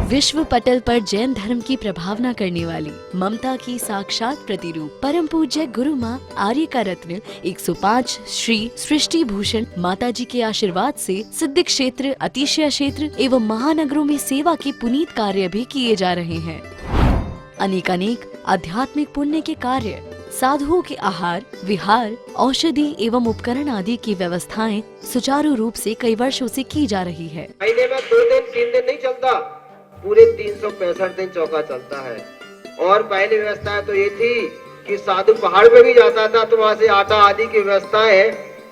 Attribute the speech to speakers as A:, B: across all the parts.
A: विश्व पटल पर जैन धर्म की प्रभावना करने वाली ममता की साक्षात प्रतिरूप परम पूज्य गुरु माँ आर्य का रत्न 105 श्री सृष्टि भूषण माता जी के आशीर्वाद से सिद्ध क्षेत्र, अतिशय क्षेत्र एवं महानगरों में सेवा के पुनीत कार्य भी किए जा रहे हैं। अनेक आध्यात्मिक पुण्य के कार्य, साधुओं के आहार, विहार, औषधि एवं उपकरण आदि की व्यवस्थाएं सुचारू रूप से कई वर्षों से की जा रही है।
B: महीने में 2 दिन 3 दिन नहीं चलता, पूरे 365 दिन चौका चलता है। और पहली व्यवस्था तो ये थी कि साधु पहाड़ पे भी जाता था तो वहाँ से आटा आदि की व्यवस्था है,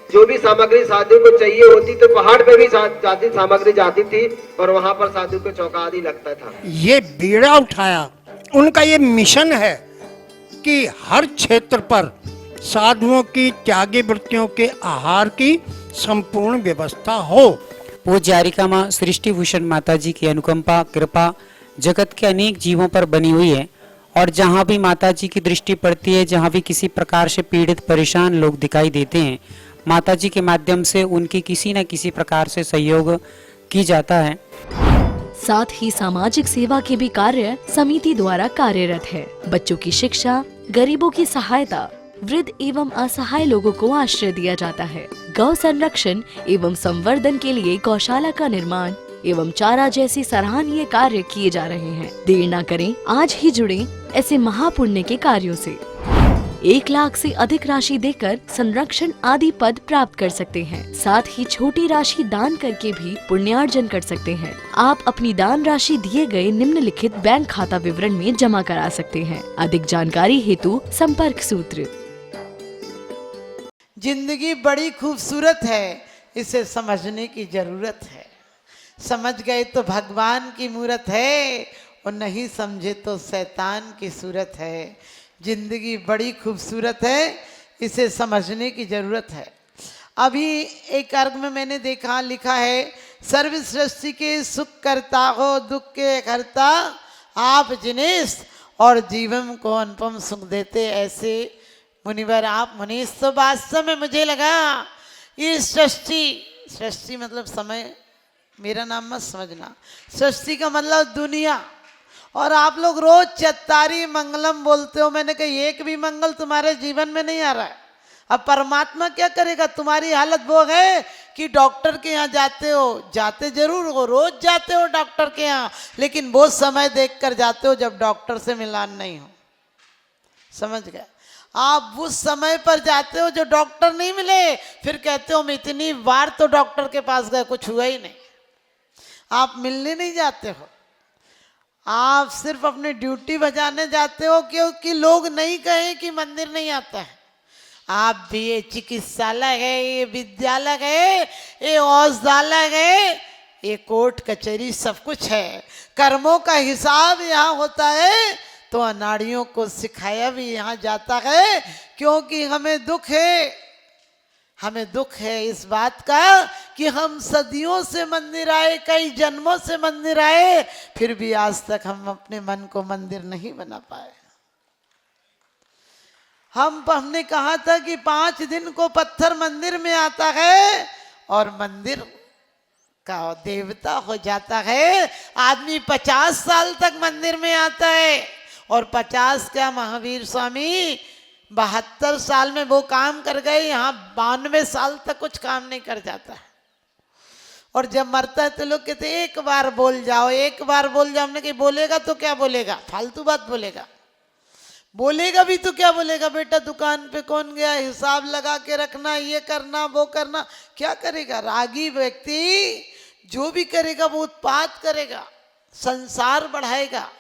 B: जो भी सामग्री साधु को चाहिए होती तो पहाड़ पे भी जाती सामग्री जाती थी और वहाँ पर साधु को चौका आदि लगता था।
C: ये बीड़ा उठाया, उनका ये मिशन है कि हर क्षेत्र पर साधुओं की त्यागी वृत्तियों के आहार की संपूर्ण व्यवस्था हो।
D: पूज्य आरिका माँ सृष्टि भूषण माता जी की अनुकंपा कृपा जगत के अनेक जीवों पर बनी हुई है और जहाँ भी माता जी की दृष्टि पड़ती है, जहाँ भी किसी प्रकार से पीड़ित परेशान लोग दिखाई देते हैं, माता जी के माध्यम से उनकी किसी न किसी प्रकार से सहयोग की जाता है।
A: साथ ही सामाजिक सेवा के भी कार्य समिति द्वारा कार्यरत है। बच्चों की शिक्षा, गरीबों की सहायता, वृद्ध एवं असहाय लोगों को आश्रय दिया जाता है। गौ संरक्षण एवं संवर्धन के लिए गौशाला का निर्माण एवं चारा जैसे सराहनीय कार्य किए जा रहे हैं। देर न करें, आज ही जुड़ें ऐसे महापुण्य के कार्यों से। 1 लाख से अधिक राशि देकर संरक्षण आदि पद प्राप्त कर सकते हैं। साथ ही छोटी राशि दान करके भी पुण्यार्जन कर सकते हैं। आप अपनी दान राशि दिए गए निम्नलिखित बैंक खाता विवरण में जमा करा सकते हैं। अधिक जानकारी हेतु संपर्क सूत्र।
E: जिंदगी बड़ी खूबसूरत है, इसे समझने की जरूरत है। समझ गए तो भगवान की मूरत है और नहीं समझे तो शैतान की सूरत है। जिंदगी बड़ी खूबसूरत है, इसे समझने की जरूरत है। अभी एक अर्घ में मैंने देखा, लिखा है, सर्व सृष्टि के सुख करता हो दुख के करता आप जिनेश और जीवन को अनुपम सुख देते ऐसे मुनिवर आप मुनीष। तो वास्तव में मुझे लगा ये सृष्टि मतलब समय, मेरा नाम मत समझना, सृष्टि का मतलब दुनिया। और आप लोग रोज चत्तारी मंगलम बोलते हो, मैंने कहा एक भी मंगल तुम्हारे जीवन में नहीं आ रहा है। अब परमात्मा क्या करेगा? तुम्हारी हालत वो है कि डॉक्टर के यहाँ जाते हो, जाते जरूर हो, रोज जाते हो डॉक्टर के यहाँ, लेकिन वो समय देखकर जाते हो जब डॉक्टर से मिलान नहीं हो। समझ गए? आप उस समय पर जाते हो जो डॉक्टर नहीं मिले, फिर कहते हो मैं इतनी बार तो डॉक्टर के पास गए, कुछ हुआ ही नहीं। आप मिलने नहीं जाते हो, आप सिर्फ अपनी ड्यूटी बजाने जाते हो, क्योंकि लोग नहीं कहें कि मंदिर नहीं आता है। आप भी ये चिकित्सालय है, ये विद्यालय है, ये औषधालय है, ये कोर्ट कचहरी सब कुछ है। कर्मों का हिसाब यहाँ होता है तो अनाड़ियों को सिखाया भी यहाँ जाता है, क्योंकि हमें दुख है इस बात का कि हम सदियों से मंदिर आए, कई जन्मों से मंदिर आए, फिर भी आज तक हम अपने मन को मंदिर नहीं बना पाए। हमने कहा था कि 5 दिन को पत्थर मंदिर में आता है और मंदिर का देवता हो जाता है। आदमी 50 साल तक मंदिर में आता है और 50 क्या, महावीर स्वामी 72 साल में वो काम कर गए, यहाँ 92 साल तक कुछ काम नहीं कर जाता है। और जब मरता है तो लोग कहते हैं एक बार बोल जाओ, एक बार बोल जाओ। हमने कहा बोलेगा तो क्या बोलेगा? फालतू बात बोलेगा। बोलेगा भी तो क्या बोलेगा? बेटा दुकान पे कौन गया, हिसाब लगा के रखना, ये करना वो करना। क्या करेगा? रागी व्यक्ति जो भी करेगा वो उत्पात करेगा, संसार बढ़ाएगा।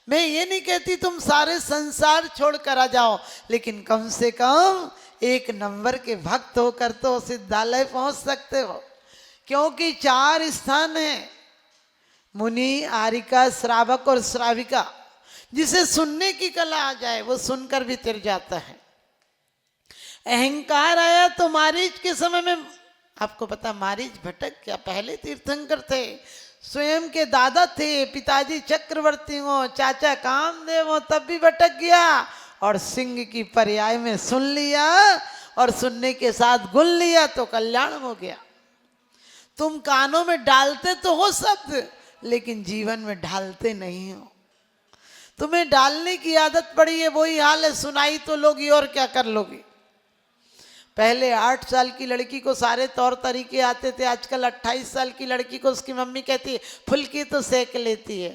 E: मैं ये नहीं कहती तुम सारे संसार छोड़कर आ जाओ, लेकिन कम से कम 1 नंबर के भक्त होकर तो सिद्धालय पहुंच सकते हो। क्योंकि 4 स्थान हैं, मुनि, आरिका, श्रावक और श्राविका। जिसे सुनने की कला आ जाए वो सुनकर भी तिर जाता है। अहंकार आया तो मारीच के समय में, आपको पता मारीच भटक गया। पहले तीर्थंकर थे, स्वयं के दादा थे, पिताजी चक्रवर्ती हो, चाचा कामदेव हो, तब भी भटक गया। और सिंह की पर्याय में सुन लिया और सुनने के साथ गुन लिया तो कल्याण हो गया। तुम कानों में डालते तो हो शब्द, लेकिन जीवन में ढालते नहीं हो। तुम्हें डालने की आदत पड़ी है, वही हाल है, सुनाई तो लोगी और क्या कर लोगी। पहले 8 साल की लड़की को सारे तौर तरीके आते थे, आजकल 28 साल की लड़की को उसकी मम्मी कहती है फुल्की तो सेक लेती है,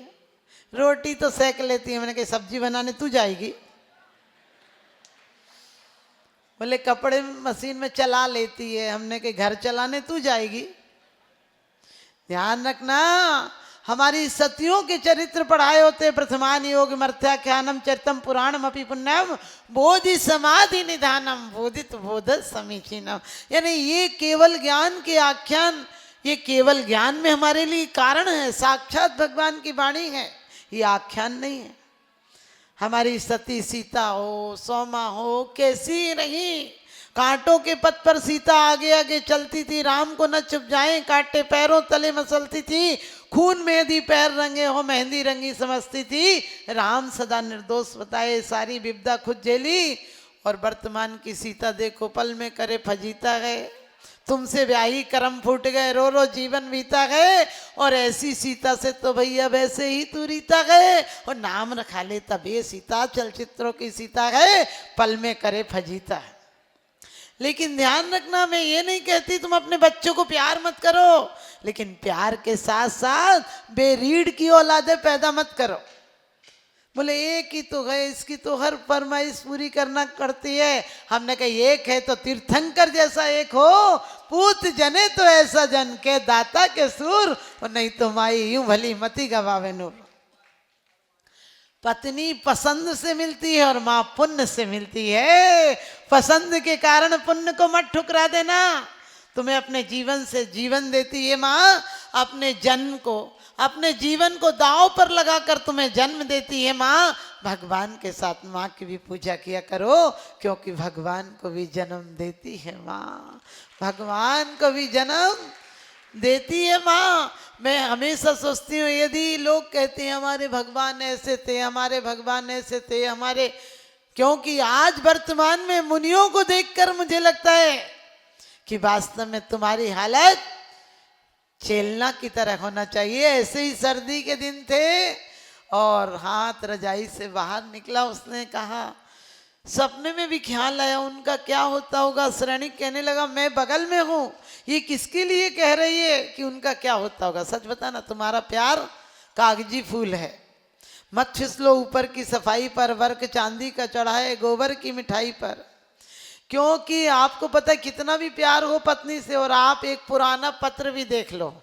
E: रोटी तो सेक लेती है। मैंने कहा सब्जी बनाने तू जाएगी? बोले कपड़े मशीन में चला लेती है। हमने कहा घर चलाने तू जाएगी? ध्यान रखना, हमारी सतियों के चरित्र पढ़ाए होते। प्रथमान योग मर्थ्याख्यानम चरितम पुराणम अपि पुण्यम बोधि समाधि निधानम बोधित बोध समीचीनम। यानी ये केवल ज्ञान के आख्यान, ये केवल ज्ञान में हमारे लिए कारण है, साक्षात भगवान की वाणी है, ये आख्यान नहीं है। हमारी सती सीता हो, सोमा हो, कैसी रही, कांटों के पथ पर सीता आगे आगे चलती थी, राम को न चुप जाए कांटे पैरों तले मसलती थी, खून में यदि पैर रंगे हो मेहंदी रंगी समझती थी, राम सदा निर्दोष बताए सारी विपदा खुद झेली। और वर्तमान की सीता देखो पल में करे फजीता गए, तुमसे ब्याही कर्म फूट गए, रो रो जीवन बीता गए। और ऐसी सीता से तो भैया वैसे ही तू रीता गए, और नाम रखा ले तब ये सीता, चलचित्रों की सीता गए, पल में करे फजीता है। लेकिन ध्यान रखना, मैं ये नहीं कहती तुम अपने बच्चों को प्यार मत करो, लेकिन प्यार के साथ साथ बेरीड की औलादे पैदा मत करो। बोले एक ही तो है, इसकी तो हर फरमाइश पूरी करना करती है। हमने कहा एक है तो तीर्थंकर जैसा एक हो, पूत जने तो ऐसा जन के दाता के सुर, और नहीं तो माई यूं भली मती गवावे नूर। पत्नी पसंद से मिलती है और माँ पुण्य से मिलती है। पसंद के कारण पुण्य को मत ठुकरा देना। तुम्हें अपने जीवन से जीवन देती है माँ, अपने जन्म को, अपने जीवन को दांव पर लगाकर तुम्हें जन्म देती है माँ। भगवान के साथ माँ की भी पूजा किया करो, क्योंकि भगवान को भी जन्म देती है माँ, भगवान को भी जन्म देती है माँ। मैं हमेशा सोचती हूँ, यदि लोग कहते हैं हमारे भगवान ऐसे थे, हमारे भगवान ऐसे थे, हमारे, क्योंकि आज वर्तमान में मुनियों को देखकर मुझे लगता है कि वास्तव में तुम्हारी हालत चेलना की तरह होना चाहिए। ऐसे ही सर्दी के दिन थे और हाथ रजाई से बाहर निकला, उसने कहा, सपने में भी ख्याल आया उनका क्या होता होगा। श्रेणिक कहने लगा मैं बगल में हूँ, ये किसके लिए कह रही है कि उनका क्या होता होगा। सच बताना, तुम्हारा प्यार कागजी फूल है, मत फिसलो ऊपर की सफाई पर, वर्क चांदी का चढ़ाए गोबर की मिठाई पर। क्योंकि आपको पता है कितना भी प्यार हो पत्नी से, और आप एक पुराना पत्र भी देख लो,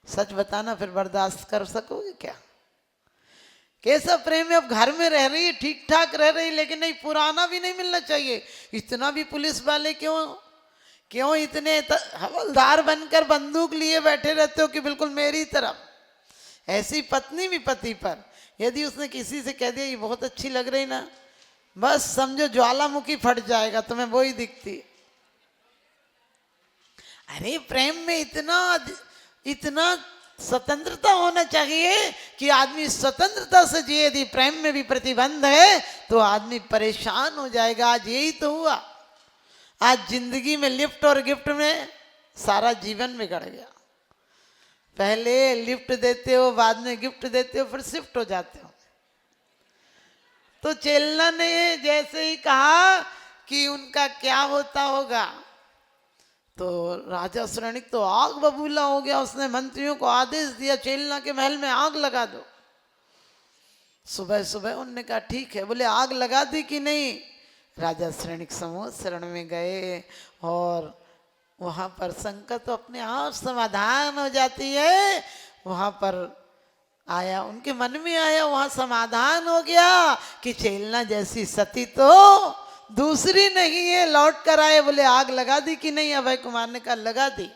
E: सच बताना फिर बर्दाश्त कर सकोगे क्या? कैसा प्रेम है, अब घर में रह रही है, ठीक ठाक रह रही, लेकिन नहीं, पुराना भी नहीं मिलना चाहिए। इतना भी पुलिस वाले क्यों इतने हवलदार बनकर बंदूक लिए बैठे रहते हो कि बिल्कुल मेरी तरफ। ऐसी पत्नी भी पति पर, यदि उसने किसी से कह दिया ये बहुत अच्छी लग रही ना, बस समझो ज्वालामुखी फट जाएगा, तुम्हें वही दिखती। अरे प्रेम में इतना स्वतंत्रता होना चाहिए कि आदमी स्वतंत्रता से जिए। यदि प्रेम में भी प्रतिबंध है तो आदमी परेशान हो जाएगा। आज यही तो हुआ, आज जिंदगी में लिफ्ट और गिफ्ट में सारा जीवन बिगड़ गया। पहले लिफ्ट देते हो, बाद में गिफ्ट देते हो, फिर शिफ्ट हो जाते हो। तो चेलना ने जैसे ही कहा कि उनका क्या होता होगा, तो राजा श्रेणिक तो आग बबूला हो गया। उसने मंत्रियों को आदेश दिया चेलना के महल में आग लगा दो। सुबह सुबह उनने कहा ठीक है। बोले आग लगा दी कि नहीं? राजा श्रेणिक समूह शरण में गए और वहां पर संकट तो अपने आप समाधान हो जाती है। वहां पर आया, उनके मन में आया, वहां समाधान हो गया कि चेलना जैसी सती तो दूसरी नहीं है। लौट कर आए, बोले आग लगा दी कि नहीं? अभय कुमार ने कहा लगा दी।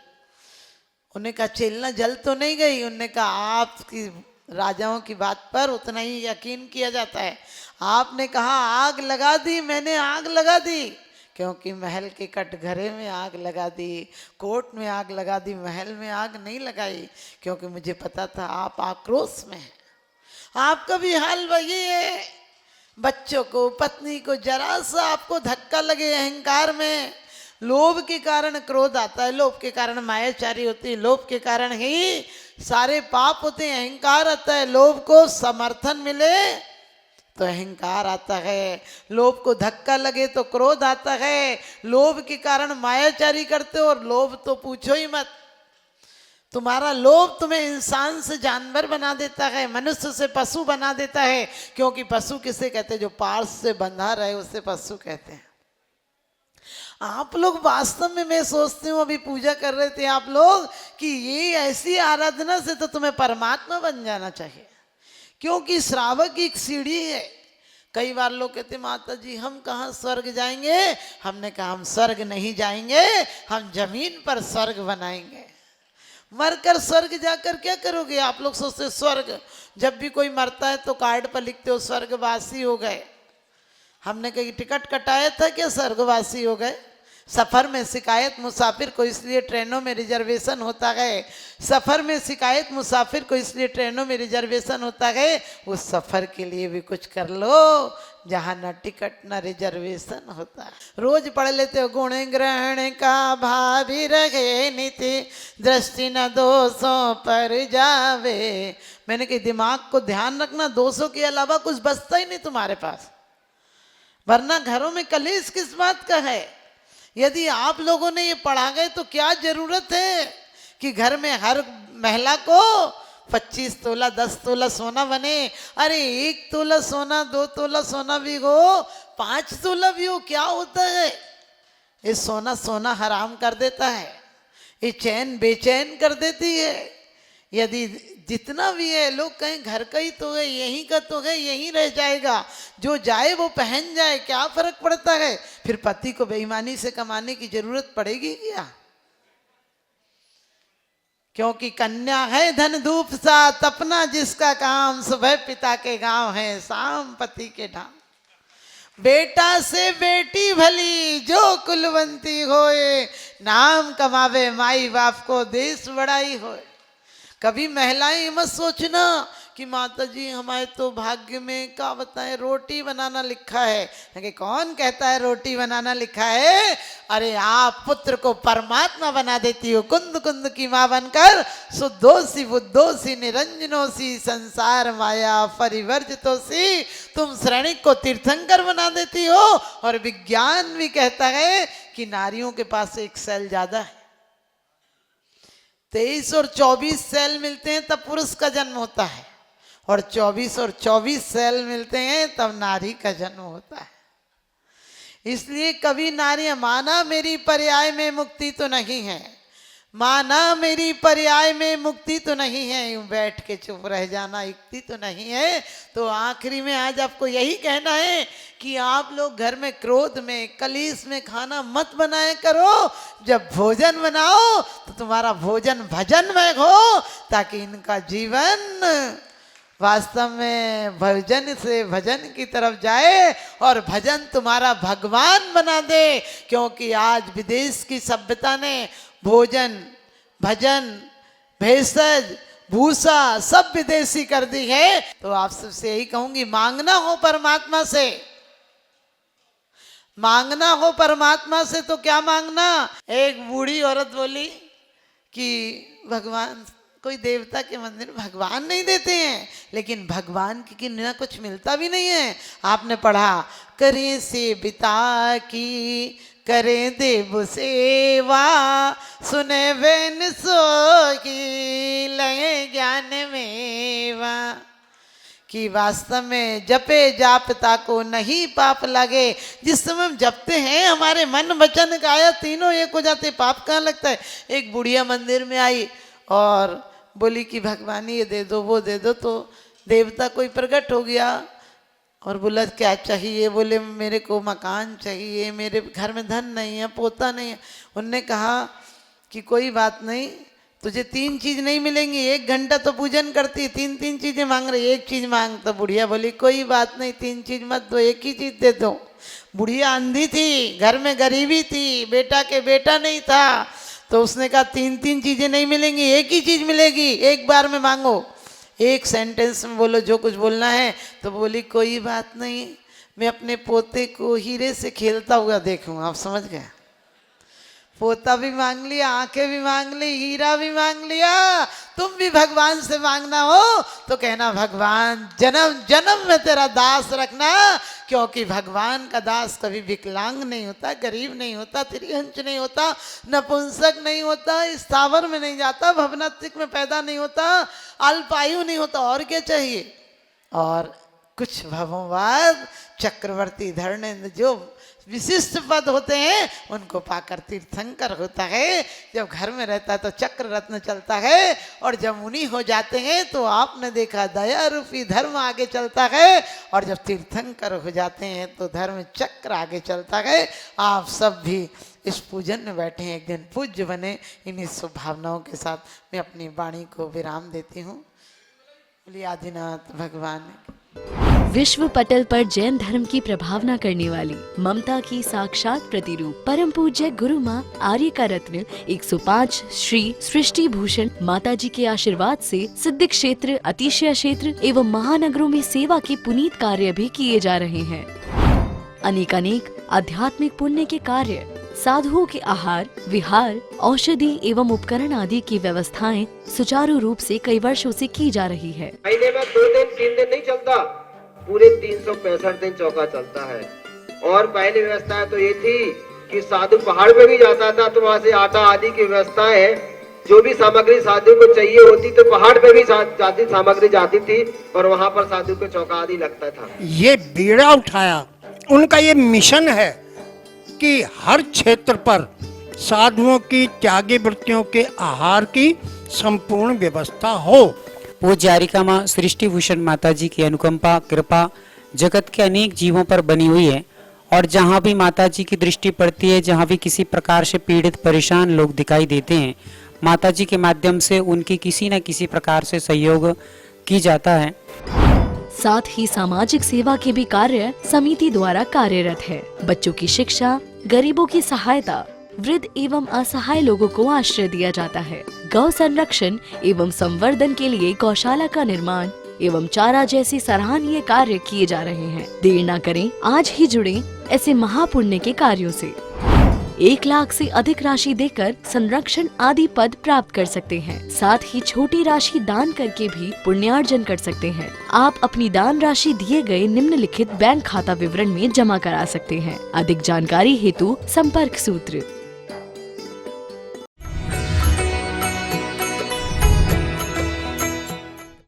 E: उन्हें कहा चेलना जल तो नहीं गई? उन्होंने कहा आपकी राजाओं की बात पर उतना ही यकीन किया जाता है। आपने कहा आग लगा दी, मैंने आग लगा दी, क्योंकि महल के कटघरे में आग लगा दी, कोर्ट में आग लगा दी, महल में आग नहीं लगाई, क्योंकि मुझे पता था आप आक्रोश में हैं। आपका भी हाल वही है। बच्चों को, पत्नी को जरा सा आपको धक्का लगे अहंकार में, लोभ के कारण क्रोध आता है, लोभ के कारण मायाचारी होती है, लोभ के कारण ही सारे पाप होते हैं, अहंकार आता है। लोभ को समर्थन मिले तो अहंकार आता है, लोभ को धक्का लगे तो क्रोध आता है, लोभ के कारण मायाचारी करते हो, और लोभ तो पूछो ही मत। तुम्हारा लोभ तुम्हें इंसान से जानवर बना देता है, मनुष्य से पशु बना देता है। क्योंकि पशु किसे कहते हैं? जो पार्स से बंधा रहे उसे पशु कहते हैं। आप लोग वास्तव में, मैं सोचती हूँ, अभी पूजा कर रहे थे आप लोग, कि ये ऐसी आराधना से तो तुम्हें परमात्मा बन जाना चाहिए। क्योंकि श्रावक की एक सीढ़ी है। कई बार लोग कहते माता जी हम कहाँ स्वर्ग जाएंगे? हमने कहा हम स्वर्ग नहीं जाएंगे, हम जमीन पर स्वर्ग बनाएंगे। मरकर स्वर्ग जाकर क्या करोगे? आप लोग सोचते स्वर्ग, जब भी कोई मरता है तो कार्ड पर लिखते हो स्वर्गवासी हो गए। हमने कहीं टिकट कटाया था क्या स्वर्गवासी हो गए? सफ़र में शिकायत मुसाफिर को, इसलिए ट्रेनों में रिजर्वेशन होता है। सफ़र में शिकायत मुसाफिर को, इसलिए ट्रेनों में रिजर्वेशन होता है। उस सफ़र के लिए भी कुछ कर लो जहाँ न टिकट न रिजर्वेशन होता है। रोज पढ़ लेते हो गुण ग्रहण का भावी रहे नीति, दृष्टि न दोषों पर जावे। मैंने कहा दिमाग को ध्यान रखना, दोषों के अलावा कुछ बचता ही नहीं तुम्हारे पास, वरना घरों में कलेश किस बात का है? यदि आप लोगों ने ये पढ़ा गए तो क्या जरूरत है कि घर में हर महिला को 25 तोला 10 तोला सोना बने? अरे 1 तोला सोना, 2 तोला सोना भी हो, 5 तोला भी हो, क्या होता है? ये सोना सोना हराम कर देता है, ये चैन बेचैन कर देती है। यदि जितना भी है, लोग कहें घर का ही तो है, यहीं का तो है, यहीं रह जाएगा, जो जाए वो पहन जाए, क्या फर्क पड़ता है? फिर पति को बेईमानी से कमाने की जरूरत पड़ेगी क्या? क्योंकि कन्या है धन धूप सा, तपना जिसका काम, सुबह पिता के गांव है, शाम पति के धाम। बेटा से बेटी भली जो कुलवंती होए, नाम कमावे माई बाप को देश बड़ाई होए। कभी महिलाएं मत सोचना कि माता जी हमारे तो भाग्य में क्या बताएं रोटी बनाना लिखा है। कि कौन कहता है रोटी बनाना लिखा है? अरे आप पुत्र को परमात्मा बना देती हो, कुंद कुंद की माँ बनकर, शुद्धोसी बुद्धोसी निरंजनोसी, संसार माया परिवर्जितोसी। तुम श्रेणिक को तीर्थंकर बना देती हो। और विज्ञान भी कहता है कि नारियों के पास एक सेल ज्यादा है, 23 और 24 सेल मिलते हैं तब पुरुष का जन्म होता है, और 24 और 24 सेल मिलते हैं तब नारी का जन्म होता है। इसलिए कभी नारी माना मेरी पर्याय में मुक्ति तो नहीं है, माना मेरी पर्याय में मुक्ति तो नहीं है, यूं बैठ के चुप रह जाना युक्ति तो नहीं है। तो आखिरी में आज आपको यही कहना है कि आप लोग घर में क्रोध में कलीस में खाना मत बनाया करो। जब भोजन बनाओ तो तुम्हारा भोजन भजनमय हो, ताकि इनका जीवन वास्तव में भजन से भजन की तरफ जाए और भजन तुम्हारा भगवान बना दे। क्योंकि आज विदेश की सभ्यता ने भोजन भजन भेषज भूसा सब विदेशी कर दी है। तो आप सबसे यही कहूंगी, मांगना हो परमात्मा से, मांगना हो परमात्मा से तो क्या मांगना? एक बूढ़ी औरत बोली कि भगवान, कोई देवता के मंदिर भगवान नहीं देते हैं, लेकिन भगवान की ना कुछ मिलता भी नहीं है। आपने पढ़ा, करे से बिता की करे देव सेवा, सुने बेन सोगी लय ज्ञान मेवा। कि वास्तव में जपे जापता को नहीं पाप लगे। जिस समय हम जपते हैं हमारे मन वचन काया तीनों एक हो जाते, पाप कहाँ लगता है? एक बुढ़िया मंदिर में आई और बोली कि भगवान ये दे दो वो दे दो, तो देवता कोई प्रकट हो गया और बोला क्या चाहिए? बोले मेरे को मकान चाहिए, मेरे घर में धन नहीं है, पोता नहीं है। उनने कहा कि कोई बात नहीं, तुझे 3 चीज नहीं मिलेंगी, 1 घंटा तो पूजन करती है, 3 चीजें मांग रही, 1 चीज मांग। तो बुढ़िया बोली कोई बात नहीं, 3 चीज मत दो, 1 ही चीज दे दो। बुढ़िया अंधी थी, घर में गरीबी थी, बेटा के बेटा नहीं था, तो उसने कहा 3 चीजें नहीं मिलेंगी, 1 ही चीज मिलेगी, एक बार में मांगो, 1 सेंटेंस में बोलो जो कुछ बोलना है। तो बोली कोई बात नहीं, मैं अपने पोते को हीरे से खेलता हुआ देखूं। आप समझ गए? पोता भी मांग लिया, आंखें भी मांग ली, हीरा भी मांग लिया। तुम भी भगवान से मांगना हो तो कहना भगवान जन्म जन्म में तेरा दास रखना, क्योंकि भगवान का दास कभी विकलांग नहीं होता, गरीब नहीं होता, त्रिहंच नहीं होता, नपुंसक नहीं होता, स्थावर में नहीं जाता, भवनात्मिक में पैदा नहीं होता, अल्पायु नहीं होता। और क्या चाहिए? और कुछ भवों बाद चक्रवर्ती धर्मेंद्र जो विशिष्ट पद होते हैं उनको पाकर तीर्थंकर होता है। जब घर में रहता है तो चक्र रत्न चलता है, और जब मुनि हो जाते हैं तो आपने देखा दया रूपी धर्म आगे चलता है, और जब तीर्थंकर हो जाते हैं तो धर्म चक्र आगे चलता है। आप सब भी इस पूजन में बैठे हैं, एक दिन पूज्य बने। इन्हीं शुभभावनाओं के साथ मैं अपनी वाणी को विराम देती हूँ। बोलिए आदिनाथ भगवान।
A: विश्व पटल पर जैन धर्म की प्रभावना करने वाली ममता की साक्षात प्रतिरूप परम पूज्य गुरु माँ आर्य का रत्न 105 श्री सृष्टि भूषण माता जी के आशीर्वाद से सिद्ध क्षेत्र, अतिशय क्षेत्र एवं महानगरों में सेवा के पुनीत कार्य भी किए जा रहे हैं। अनेकानेक आध्यात्मिक पुण्य के कार्य, साधुओं के आहार, विहार, औषधि एवं उपकरण आदि की व्यवस्थाएं सुचारू रूप से कई वर्षों से की जा रही है।
B: महीने में 2 दिन 3 दिन नहीं चलता, पूरे 365 दिन चौका चलता है। और पहली व्यवस्था तो ये थी कि साधु पहाड़ पे भी जाता था तो वहाँ से आटा आदि की व्यवस्था है, जो भी सामग्री साधु को चाहिए होती तो पहाड़ पे भी जाती सामग्री जाती थी, और वहाँ पर साधु को चौका आदि लगता था।
C: ये बीड़ा उठाया, उनका ये मिशन है कि हर क्षेत्र पर साधुओं की त्यागी वृत्तियों के आहार की संपूर्ण व्यवस्था हो।
D: पूज्य आरिका माँ सृष्टि भूषण माता जी की अनुकंपा कृपा जगत के अनेक जीवों पर बनी हुई है, और जहाँ भी माता जी की दृष्टि पड़ती है, जहाँ भी किसी प्रकार से पीड़ित परेशान लोग दिखाई देते हैं, माता जी के माध्यम से उनकी किसी न किसी प्रकार से सहयोग की जाता है।
A: साथ ही सामाजिक सेवा के भी कार्य समिति द्वारा कार्यरत है। बच्चों की शिक्षा, गरीबों की सहायता, वृद्ध एवं असहाय लोगों को आश्रय दिया जाता है। गौ संरक्षण एवं संवर्धन के लिए गौशाला का निर्माण एवं चारा जैसे सराहनीय कार्य किए जा रहे हैं। देर न करें, आज ही जुड़ें ऐसे महापुण्य के कार्यों से। 1 लाख से अधिक राशि देकर संरक्षण आदि पद प्राप्त कर सकते हैं। साथ ही छोटी राशि दान करके भी पुण्यार्जन कर सकते हैं। आप अपनी दान राशि दिए गए निम्नलिखित बैंक खाता विवरण में जमा करा सकते हैं। अधिक जानकारी हेतु संपर्क सूत्र